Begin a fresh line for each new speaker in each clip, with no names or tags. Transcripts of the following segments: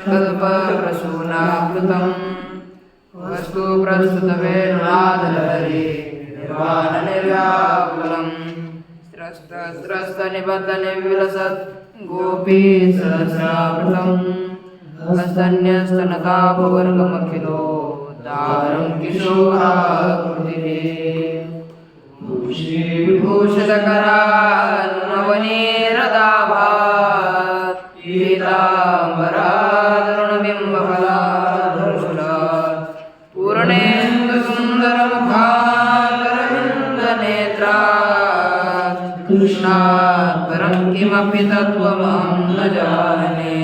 तत्प्रसूनावृतं वस्तु प्रस्तुतवेणुनादलहरे निर्वाणनिर्व्याकुलं स्रस्तनिबद्धनिविलसत् गोपी सहस्रावृतम् हस्तन्यस्तनतापवर्गमखिलो दारुं किशोराकृतिः विभूषितकरान्नवनीरदाभात् पीताम्बरादरुणबिम्बफलाधरुषुलात् पूर्णेन्दुसुन्दरमुखारविन्दनेत्रात् कृष्णात् परं किमपि तत्त्वमहं न जाने।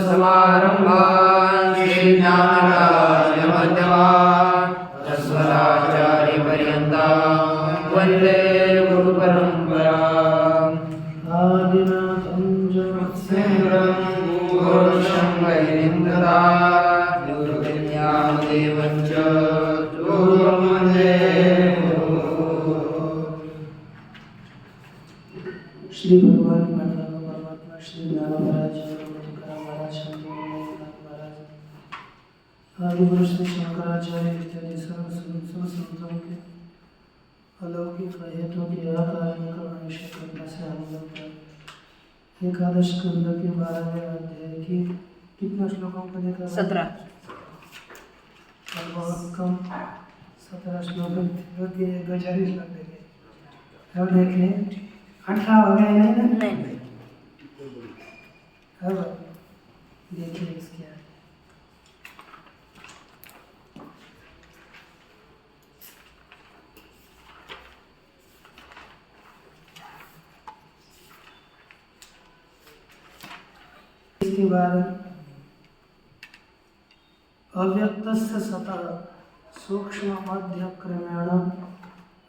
समारम्भान् श्रीज्ञानराजमध्यमान् अस्मदाचार्यपर्यन्तां वन्दे गुरुपरम्पराम्। आदिनाथं जगत्सेन्द्रं पुरुषं वैरिन्ददा गुरुविद्यादेवं च ध्रुवं वन्दे श्री भगवान परमात्मा श्री ज्ञान महाराज आदिगुरु श्री शंकराचार्य इत्यादि सर्व संतों के अलौकिक हेतु की आकारणता से हम लोग एकादश स्कंद के 12वें अध्याय की कितने श्लोकों को देखा? 17 बहुत कम 17 श्लोक के गजारी श्लोक देखे। अब देखें 18 हो गए नहीं ना? नहीं। अब देखिए इसके इसके बाद अव्यक्तस्य सतः सूक्ष्म मध्य क्रमेण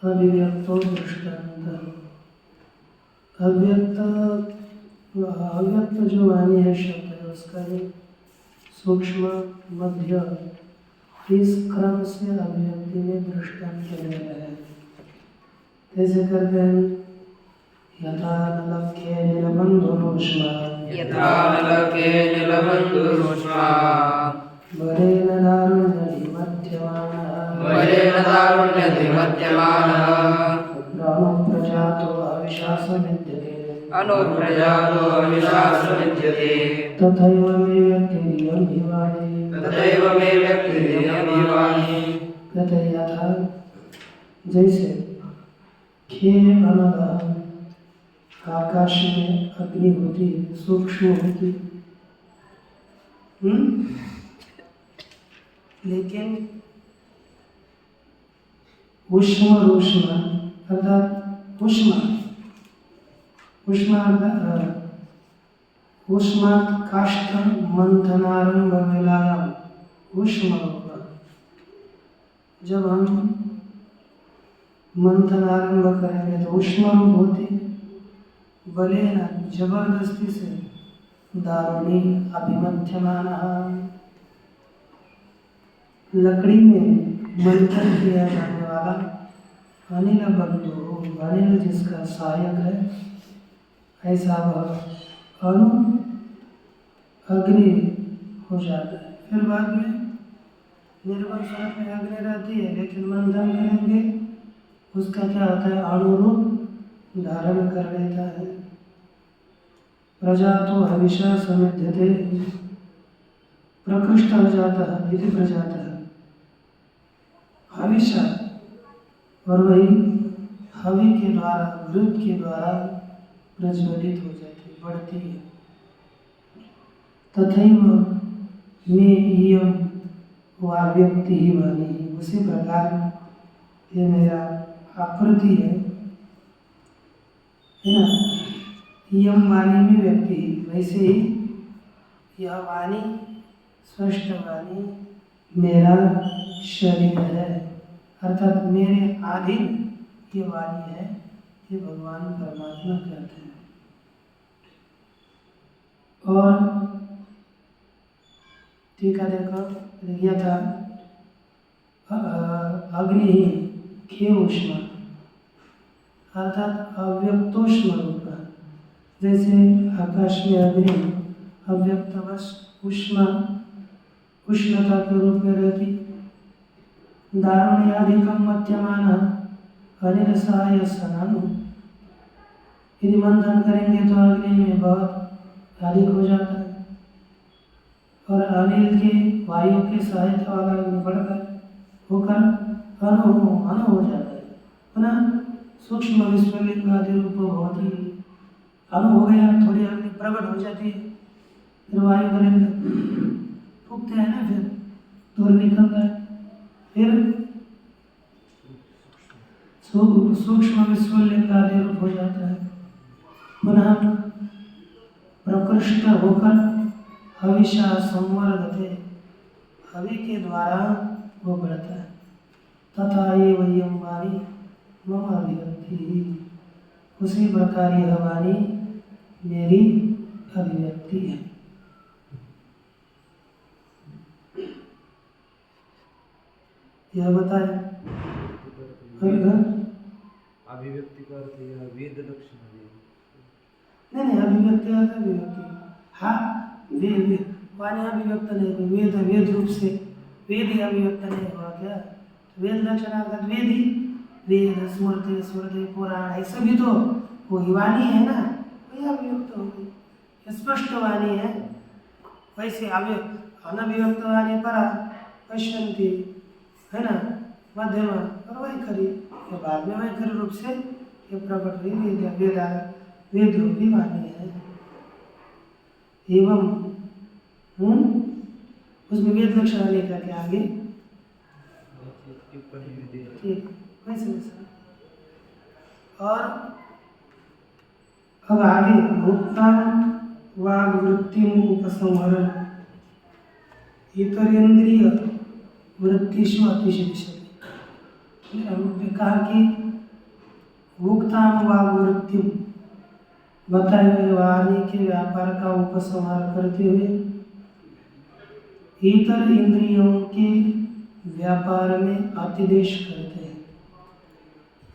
अभिव्यक्तो दृष्टान्तः। अव्यक्त जो वाणी है शब्द है उसका ही सूक्ष्म मध्य इस क्रम से अभिव्यक्ति में दृष्टांत ले रहे हैं। कैसे करते हैं? यथा नलके नीलबन्धुरुष्मा यथा नलके नीलबन्धुरुष्मा वरेण दारुण्यधिमध्यमानः अनुप्रजातो अविशासमिद्यते तथैव मे व्यक्तिरियं वाणी कहते यथा जैसे खे अनल आकाश में अग्नि होती सूक्ष्म होती लेकिन उष्मा अर्थात उष्मात् काष्ठ मंथनारंभ वेलायाम उष्म जब हम मंथनारंभ करेंगे तो उष्म रूप होती बलेन जबरदस्ती से दारुणी अभिमध्यमान लकड़ी में मंथन किया जाने वाला अनिल बंधु अनिल जिसका सहायक है ऐसा वह अणु अग्नि हो जाता है। फिर बाद में निर्बल स्वरूप में अग्नि रहती है लेकिन मंथन करेंगे उसका क्या होता है? अणु रूप धारण कर लेता है। प्रजा तो हविषा समिध्यते प्रकृष्ट हो जाता है यदि प्रजाता है हविषा और वही हवि के द्वारा वृत्त के द्वारा प्रज्वलित हो जाती बढ़ती है। तथैव मे इयं वा व्यक्ति ही वाणी उसी प्रकार ये मेरा आकृति है ना? यम वाणी में व्यक्ति वैसे ही यह वाणी स्पष्ट वाणी मेरा शरीर है अर्थात मेरे अधीन ये वाणी है। ये भगवान परमात्मा कहते हैं। और टीका देखो यथा अग्नि खे उष्मा अर्थात अव्यक्तोष्म रूप जैसे आकाश में अग्नि अव्यक्तवश उष्णता के रूप में रहती, दारुण्याधिकम मध्यमान अनिल सहाय सनानु, यदि मंथन करेंगे तो अग्नि में बहुत अधिक हो जाता है, और अनिल के वायु की सहायता वाला अग्नि बढ़कर होकर अणु हो जाता है। पुनः सूक्ष्म विश्वलिंग आदि रूप बहुत ही अणु हो गया, थोड़ी अग्नि प्रकट हो जाती है, फिर वायु करेंगे फूकते हैं ना, फिर दूर निकलता है, फिर सूक्ष्म विश्वलिंग आदि रूप हो जाता है। पुनः प्रकृष्ट होकर हविषा संवर्धते, हवि के द्वारा वो बढ़ता है। तथा ये वयम वाणी मम अभिव्यक्ति, उसी प्रकार यह वाणी मेरी अभिव्यक्ति है। यह बताए
अभिव्यक्ति का अर्थ यह वेद लक्षण है।
नहीं, अभिव्यक्ति अर्थ अभिव्यक्ति, हाँ वेद वाणी अभिव्यक्त नहीं, वेद रूप से वेद ही अभिव्यक्त नहीं हुआ क्या? वेद लक्षण अर्थात वेद ही, वेद स्मृति पुराण ये सभी तो वही वाणी है ना, वही अभिव्यक्त हो गई, स्पष्ट वाणी है। वैसे अनभिव्यक्त वाणी परा पश्यन्ति है ना, मध्यमा और वैखरी, ये बाद में वैखरी रूप से ये प्रकट हुई वेद रूपी वाणी है। एवं उसमें वेद लक्षण लेकर के आगे ठीक वैसे और अब आगे भोक्ता वाग्वृत्ति उपसंहरण इतरेंद्रिय वृत्तिषु अतिशय, हमने कहा कि भोक्ता वाग्वृत्ति बताए हुए वाणी के व्यापार का उपसंहार करते हुए इतर इंद्रियों के व्यापार में अतिदेश करते हैं।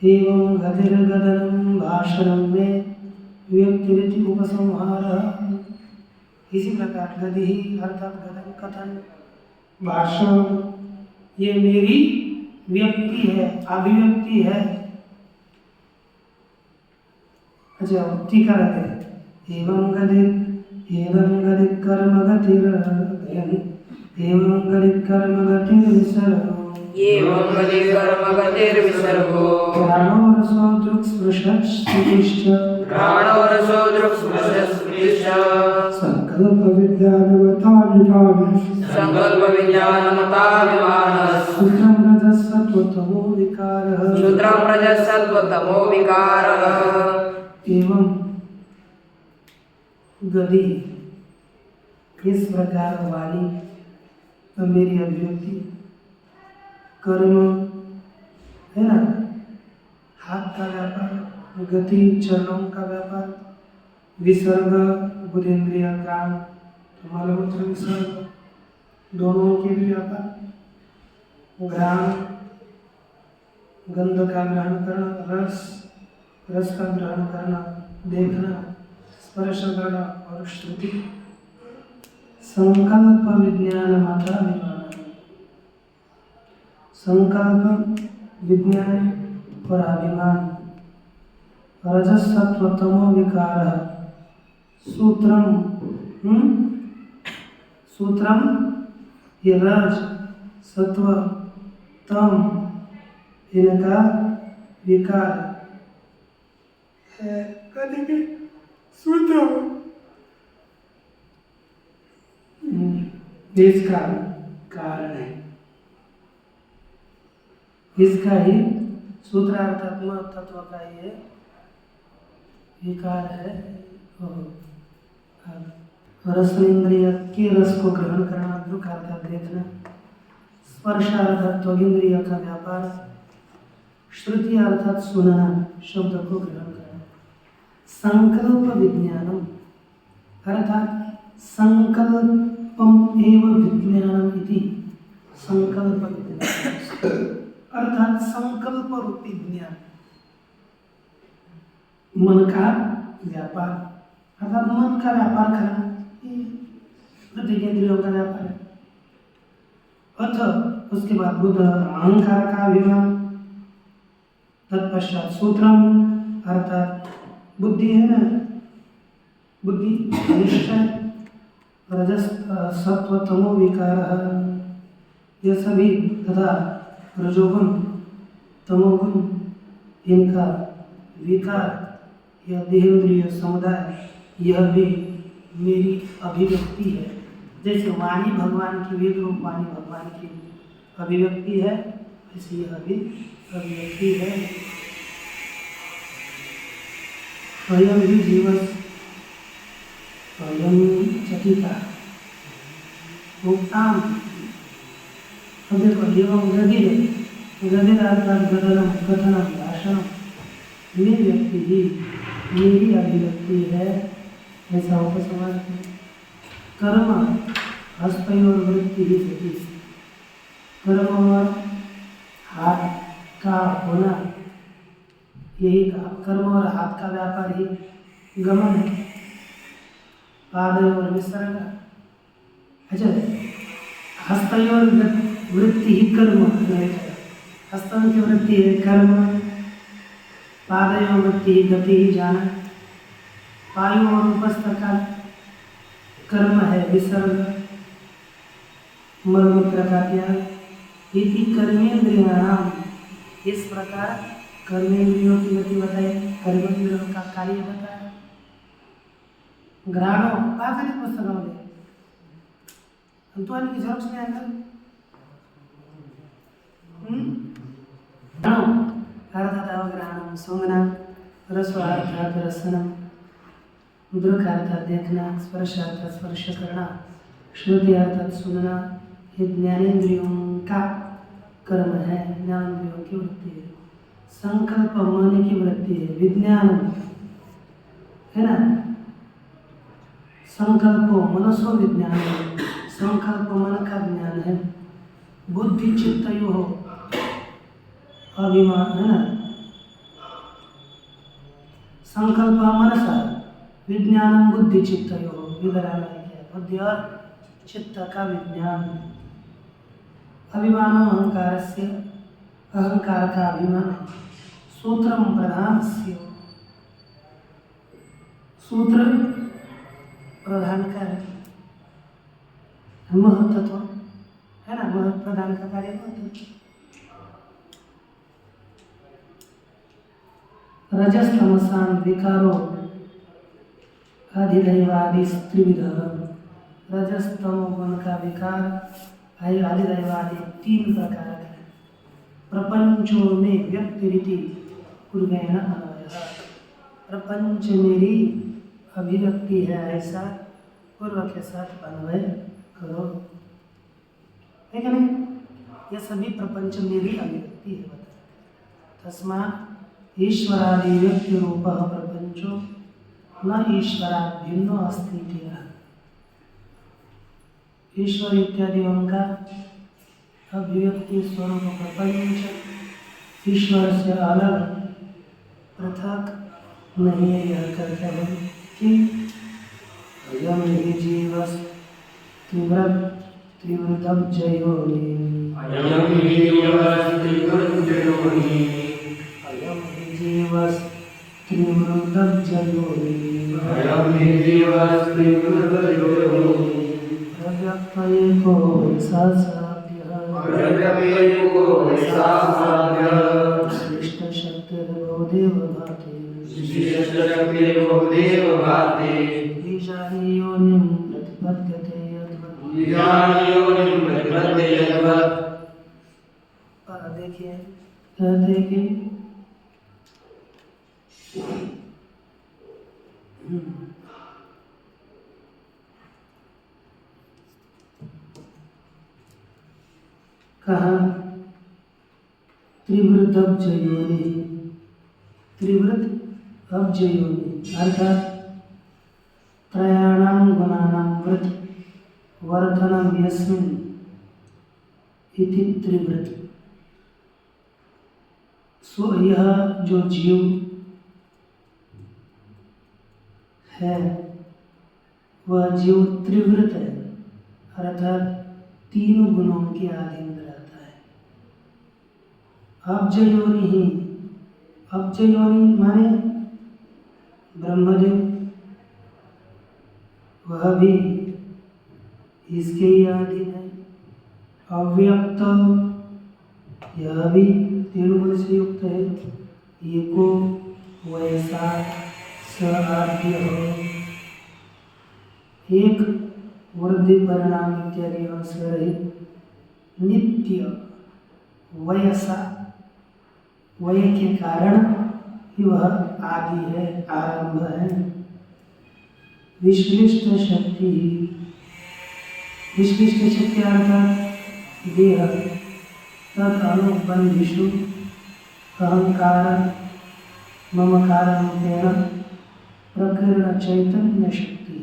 एवं गतिर्गदनम भाषणम में व्यक्तिरिति उपसंहार, इसी प्रकार गति अर्थात गदन कथन भाषण ये मेरी व्यक्ति है, अभिव्यक्ति है। अच्छा टीका है, एवं गदित कर्म गतिर
विसर्गो
प्राणो रसो दृक्स्पृशश्च संकल्प विज्ञानमता विभागः सूत्रं रजसत्वतमो विकारः। एवं गति इस प्रकार वाणी मेरी अभिव्यक्ति, कर्म है ना, हाथ का व्यापार, गति चरणों का व्यापार, विसर्ग बुद्धेन्द्रिय काम मलमूत्र विसर्ग दोनों के भी व्यापार, ग्राम गंध का ग्रहण करना, रस का ग्रहण करना, देखना, स्पर्श करना और श्रुति, संकल्प विज्ञान मात्रा विज्ञान, संकल्प विज्ञान और अभिमान, रजसत्व तमो विकार, सूत्रम ये रज सत्व तम इनका विकार है, कभी सूत्र इसका कारण है, इसका ही सूत्रार्थात्मक तत्व का ये विकार है। रसनेन्द्रिय के रस को ग्रहण करना, दृक अर्थात देखना, स्पर्श अर्थात त्वगिंद्रिय का व्यापार, श्रुति अर्थात सुनना, शब्द को ग्रहण करना, संकल्प विज्ञानम अर्थात संकल्पम एव विज्ञानम इति, संकल्प विज्ञान अर्थात संकल्प रूपी ज्ञान, मन का व्यापार, अर्थात मन का व्यापार करना, ये प्रत्येक इंद्रियों का व्यापार है। अथ उसके बाद बुद्ध अहंकार का अभिमान, तत्पश्चात सूत्रम अर्थात बुद्धि है ना, बुद्धि निश्चय, रजस सत्व तमो विकार, यह सभी तथा रजोगुण तमोगुण इनका विकार, यह देहेंद्रिय समुदाय, यह भी मेरी अभिव्यक्ति है। जैसे वाणी भगवान की, वेद रूप वाणी भगवान की अभिव्यक्ति है, वैसे यह भी अभिव्यक्ति है। स्वयं भी जीवस स्वयं चकिता मुक्ताम। अब देखो, एवं गदिर अर्थात गदनम कथनम भाषणम, ये व्यक्ति ही मेरी अभिव्यक्ति है, ऐसा उपसंहार है। कर्म हस्तयोर वृत्ति ही सती, कर्म और हाथ का होना, यही कर्म और हाथ का व्यापार ही गमन है। पाद और विसर्ग, अच्छा, हस्तयोर वृत्ति ही कर्म, हस्तों की वृत्ति है कर्म, पादयों वृत्ति ही गति ही जाना, पायु और उपस्थ का कर्म है विसर्ग, मलमूत्र का त्याग। इति कर्मेंद्रियाणाम, इस प्रकार कर्मेंद्रियों की गति बताई, कर्मेंद्रियों का कार्य बताया। ग्राणो पाखरी पुस्तकामध्ये अंतुआनी की झरोक्स में अंदर अर्थात अवग्रहणम सुंगना, रसवा अर्थात रसनम, दृक अर्थात देखना, स्पर्श अर्थात स्पर्श करना, श्रुति अर्थात सुनना, ये ज्ञानेंद्रियों का कर्म है, ज्ञानेंद्रियों की वृत्ति है। संकल्प मन की वृत्ति है, विज्ञान है ना, संकल्पो मनसो विज्ञान है, संकल्प मन का ज्ञान है। बुद्धि चित्तयो अभिमान है ना, संकल्प मनसा विज्ञानम बुद्धि चित्तयो, विवरण है बुद्धि और चित्त का विज्ञान। अभिमानो अहंकार से, अहंकार का अभिमान है। सूत्रम प्रधान से, सूत्र प्रधान का है, महत्त्व है ना, महत्व प्रधान का कार्य महत्त्व। रजस तमसान विकारो अधिदैवादि त्रिविध, रजस तमो गुण का विकार अधिदैवादि तीन प्रकार है। प्रपंचों में व्यक्ति रीति पूर्वेण अन्वय, प्रपंच मेरी अभिव्यक्ति है ऐसा पूर्व के साथ अन्वय करो, है क्या नहीं? यह सभी प्रपंच मेरी अभिव्यक्ति है बता। तस्मात् ईश्वरादि व्यक्ति रूप प्रपंचो न ईश्वरात् भिन्नो अस्ति। ईश्वर इत्यादियों का अभिव्यक्ति स्वरूप प्रपंच ईश्वर से अलग पृथक नहीं है। यह कहते हैं कि अयम हि जीवस् त्रिवृतम जयोनि, अयम हि जीवस् त्रिवृतम जयोनि, प्रव्यक्त एको वैसा विशिष्ट शक्तिर्बहुदेव भाति, ईशानी योनिं प्रतिपद्यते यद्वत्। देखिए कहते कि कहा त्रिवृत अब्ज योनि, त्रिवृत अब्ज योनि अर्थात त्रयाणां गुणानां वृत वर्धनम यस्मिन् इति त्रिवृत। सो यह जो जीव है वह जीव त्रिवृत है, अर्थात 3 गुणों के अधीन रहता है। अब्ज योनि माने ब्रह्मदेव, वह भी इसके ही अधीन है। अव्यक्त, यह भी 3 गुण से युक्त है। एको वैसा सआद्य हो, एक वृद्धि परिणाम इत्यादि अंश रहित, नित्य वयसा, वय के कारण ही वह आदि है, आरंभ है। विश्लिष्ट शक्ति, विश्लिष्ट शक्ति अर्थात देह, तद अनुबंधिषु अहंकार ममकार रूपेण प्रकीर्ण चैतन्य शक्ति।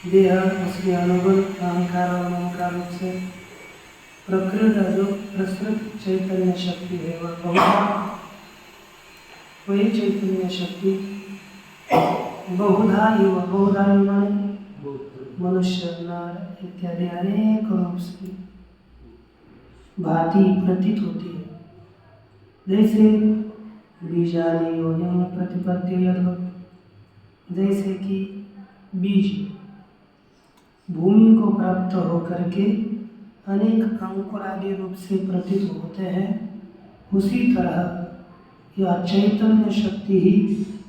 देह उसके अनुबंध अहंकार और ममकार रूप से प्रकीर्ण जो प्रसृत चैतन्य शक्ति है, वही चैतन्य शक्ति बहुधा माने मनुष्य, नर इत्यादि अनेक रूप से भांति प्रतीत होती है। जैसे बीजादि योनियों प्रतिपद्य यद्वत्, जैसे कि बीज भूमि को प्राप्त होकर के अनेक अंकुर आदि रूप से प्रतीत होते हैं, उसी तरह यह चैतन्य शक्ति ही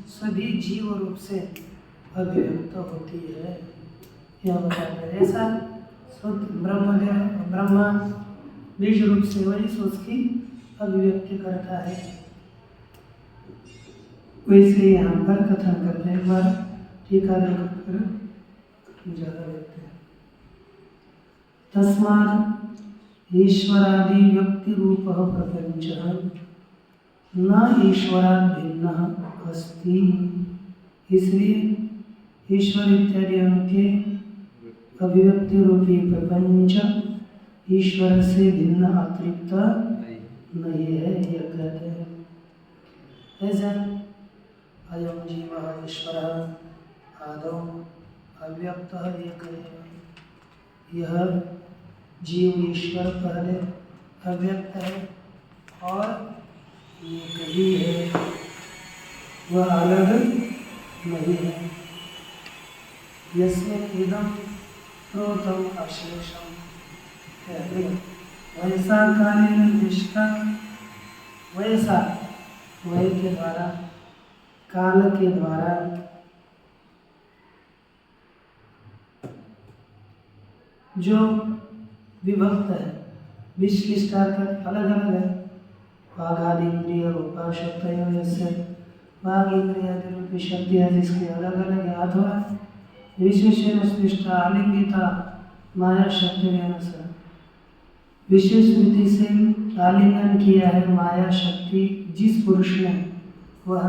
सभी जीव रूप से अभिव्यक्त होती है। यह बताते हैं ऐसा शुद्ध ब्रह्मा बीज रूप से वही सोच की अभिव्यक्ति करता है। वैसे यहाँ पर कथन करते हैं, एक बार टीका देखकर ज़्यादा लेते हैं। तस्मात् ईश्वरादि व्यक्ति रूप प्रपंच न ईश्वरात् भिन्न अस्ति, इसलिए ईश्वर इत्यादि के अभिव्यक्ति रूपी प्रपंच ईश्वर से भिन्न अतिरिक्त नहीं है, यह कहते हैं। ऐसा अयम जीव ईश्वर आदौ अव्यक्त एक, यह जीव ईश्वर पहले अव्यक्त है और एक ही है, वह अलग नहीं है। यस्मिन् इदं प्रोतम अशेषम, वैसा कालीन निष्ठा, वैसा वय के द्वारा, काल के द्वारा जो विभक्त है, विशिष्टार्थ अलग अलग है। वाघादि इंद्रिय रूपा शक्तियों से वाघ इंद्रिय आदि रूपी शक्ति है जिसके अलग अलग है, अथवा विशेषण स्पृष्टा आलिंगिता माया शक्ति से विशेष रीति से आलिंगन किया है माया शक्ति जिस पुरुष ने, वह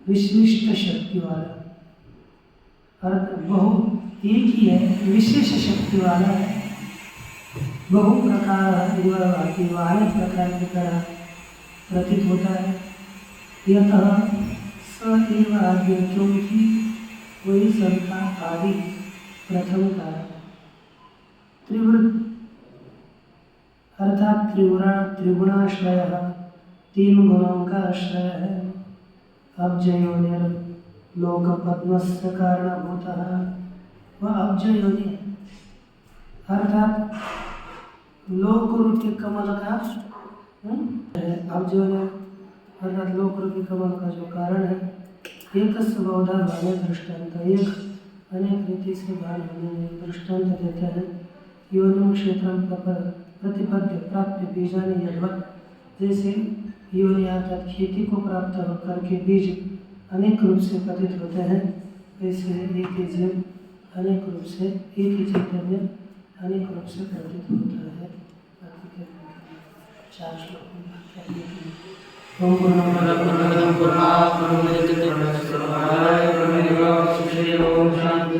विशिष्ट शक्ति वाला, अर्थ बहु एक ही है, विशेष शक्ति वाला है, बहु प्रकार अनेक प्रकार की तरह प्रतीत होता है। यतः स एव आद्य, क्योंकि वही सबका आदि प्रथम कारण। त्रिवृत अर्थात त्रिगुणाश्रय, 3 गुणों का आश्रय है। अब्जयोनिर लोक पद्मस्य कारणभूतः, वह अब्जयोनि अर्थात लोक रूपी कमल का अब्जयोनि अर्थात लोक रूपी कमल का जो कारण है। एक बहुधा भाने दृष्टांत, एक अनेक रीति से भान होने में दृष्टांत देते हैं। योनिम क्षेत्रम प्रतिपद्य प्राप्य बीजानि यद्वत्, जैसे योनि अर्थात खेती को प्राप्त होकर के बीज अनेक रूप से प्रतीत होते हैं, वैसे एक ही जीव अनेक रूप से, एक ही चैतन्य अनेक रूप से प्रतीत होता है। 4 श्लोक ओम पूर्णमदः पूर्णमिदं पूर्णात् पूर्णमुदच्यते पूर्णस्य पूर्णमादाय पूर्णमेवावशिष्यते। ओम शांति।